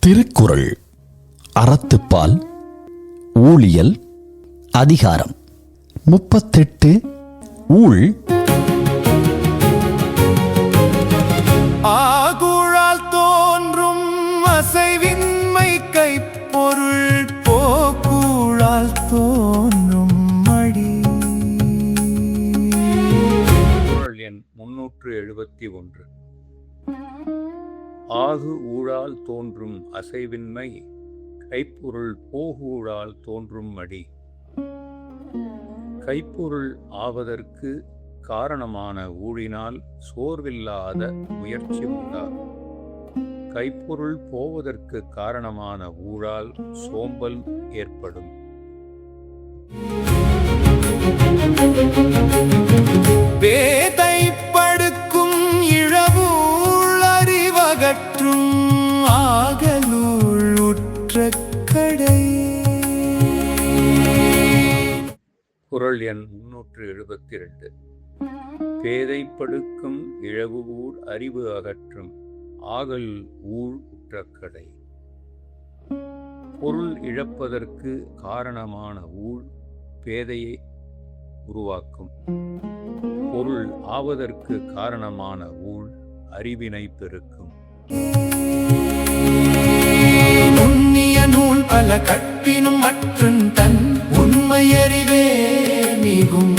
திருக்குறள் அறத்துப்பால் ஊழியல் அதிகாரம் 38 ஊழ். ஆகுழால் தோன்றும் அசைவின்மை கைப்பொருள் போக்குழால் தோன்றும் மடி. குறள் எண் 371. ஆகு ஊழால் தோன்றும் அசைவின்மை கைப்பொருள் போகூழால் தோன்றும் மடி. கைப்பொருள் ஆவதற்கு காரணமான ஊழினால் சோர்வில்லாத முயற்சி உண்டாகும். கைப்பொருள் போவதற்கு காரணமான ஊழால் சோம்பல் ஏற்படும். வேதைப்படுக்கும் இழவூழ் அறிவகற்றும் ஆகலூழ் உற்ற கடை. குறள் எண் 372. பேதைப்படுக்கும் இழவு ஊழ் அறிவு அகற்றும் ஆகல் ஊழ் உற்றக்கடை. பொருள் இழப்பதற்கு காரணமான ஊழ் பேதையை உருவாக்கும். பொருள் ஆவதற்கு காரணமான ஊழ் அறிவினை பெருக்கும். நுண்ணிய நூல் பல கற்பினும் மற்றுன் தன் உண்மையறிவே மிகும்.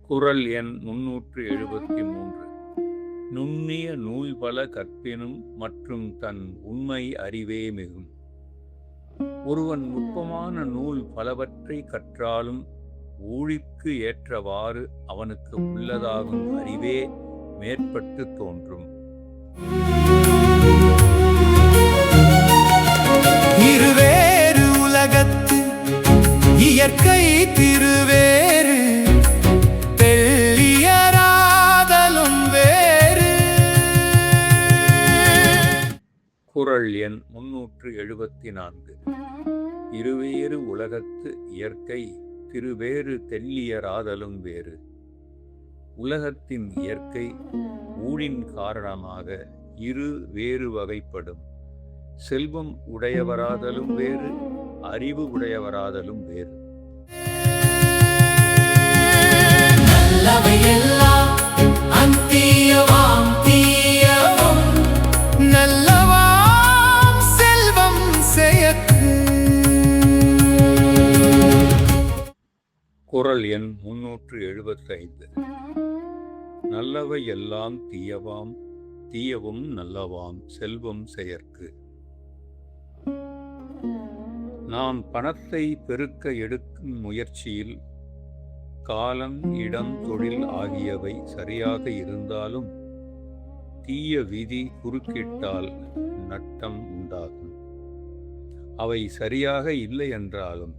குறள் எண் 373. நுண்ணிய நூல் பல கற்பினும் மற்றும் தன் உண்மை அறிவே மிகும். ஒருவன் நுட்பமான நூல் பலவற்றை கற்றாலும் ஊழிற்கு ஏற்றவாறு அவனுக்கு உள்ளதாகும் அறிவே மேற்பட்டு தோன்றும். இருவேறு உலகத்து இயற்கை திருவேறு தெள்ளியராதலும் வேறு. குறள் எண் 374. இருவேறு உலகத்து இயற்கை திருவேறு தெள்ளியராதலும் வேறு. உலகத்தின் இயற்கை ஊழின் காரணமாக இரு வேறு வகைப்படும். செல்வம் உடையவராதலும் வேறு, அறிவு உடையவராதலும் வேறு. நல்லவையெல்லாம் அந்தீயவாம் தீயவும் நல்லவாம் செல்வம் செயற்கு. குறள் எண் 375. நல்லவை எல்லாம் தீயவாம் தீயவும் நல்லவாம் செல்வம் செயற்கு. நாம் பணத்தை பெருக்க எடுக்கும் முயற்சியில் காலம், இடம், தொழில் ஆகியவை சரியாக இருந்தாலும் தீய விதி குறுக்கிட்டால் நட்டம் உண்டாகும். அவை சரியாக இல்லை என்றாலும்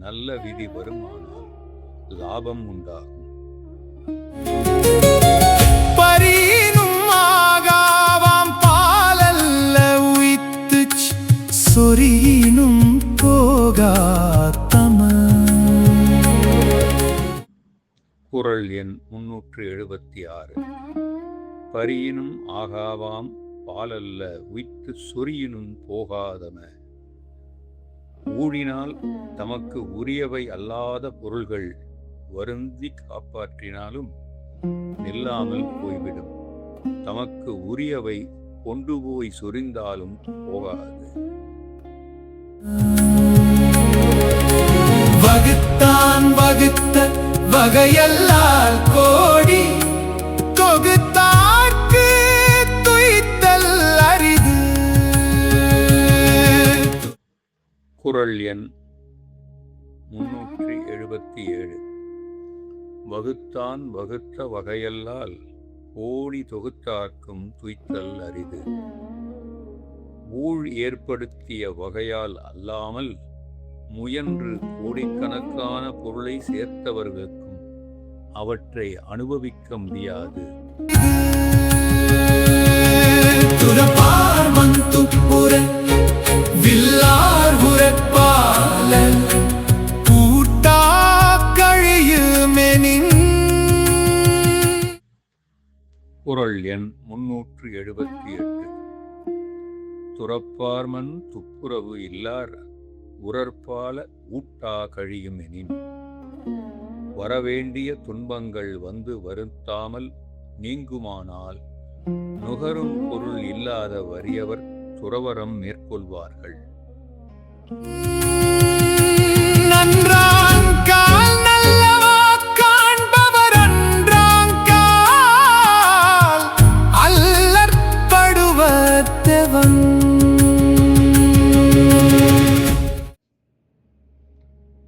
நல்ல விதி வருமானால் லாபம் உண்டாகும். பரீனும் ஆகாவாம் பாலல்ல உய்த்து சொரீனும் போகாத்தம. குறள் எண் 376. பரியினும் ஆகாவாம் பாலல்ல உய்த்து சொரியினும் போகாதம. ஊழினால் தமக்கு உரியவை அல்லாத பொருள்கள் வருந்தி காப்பாற்றினாலும் நில்லாமல் போய்விடும். தமக்கு உரியவை கொண்டு போய் சொரிந்தாலும் போகாது. வகுத்தான் வகுத்த வகையல்லால் கோடி தொகுத்தார்க்கு துய்த்தல் அரிது. குறள் எண் 377. வகுத்தான் வகுத்த வகையல்லால் கோடி தொகுத்தார்க்கும் துய்த்தல் அரிது. ஊழ் ஏற்படுத்திய வகையால் அல்லாமல் முயன்று கோடிக்கணக்கான பொருளை சேர்த்தவர்களுக்கும் அவற்றை அனுபவிக்க முடியாது. துறப்பார் மந்துப்புற வில்லார் உரப்பாலல் பூட்டா கழியுமெனின். குறள் குறள் எண் 378. துறப்பார்மன் துப்புரவு இல்லார் உரற்பால ஊட்டா கழியும் எனின். வரவேண்டிய துன்பங்கள் வந்து வருத்தாமல் நீங்குமானால் நுகரும் பொருள் இல்லாத வறியவர் துறவறம் மேற்கொள்வார்கள். நன்றாங்கால் நல்லவா காண்பவர் அன்றாங்கால் அல்லற்படுவத்தவன்.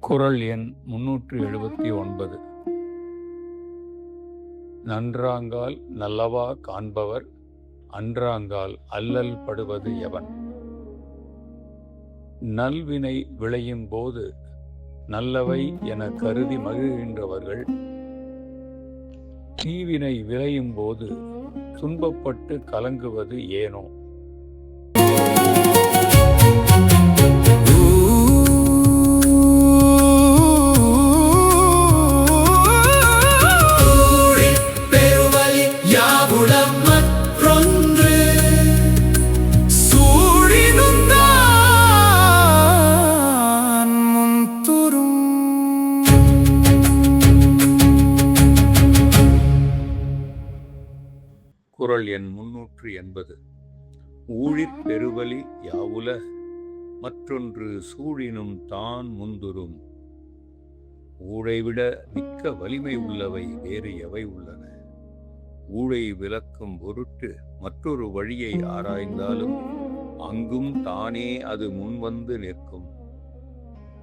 குறள் எண் 379. நன்றாங்கால் நல்லவா காண்பவர் அன்றாங்கால் அல்லல் படுவது எவன். நல்வினை விளையும் போது நல்லவை என கருதி மகிழ்கின்றவர்கள் தீவினை விளையும் போது துன்பப்பட்டு கலங்குவது ஏனோ. குறள் எண் 380. ஊழிற் பெருவலி யாவுல மற்றொன்று சூழினும் தான் முந்துரும். ஊழைவிட மிக்க வலிமை உள்ளவை வேறு எவை உள்ளன. ஊழை விலக்கும் பொருட்டு மற்றொரு வழியை ஆராய்ந்தாலும் அங்கும் தானே அது முன்வந்து நிற்கும்.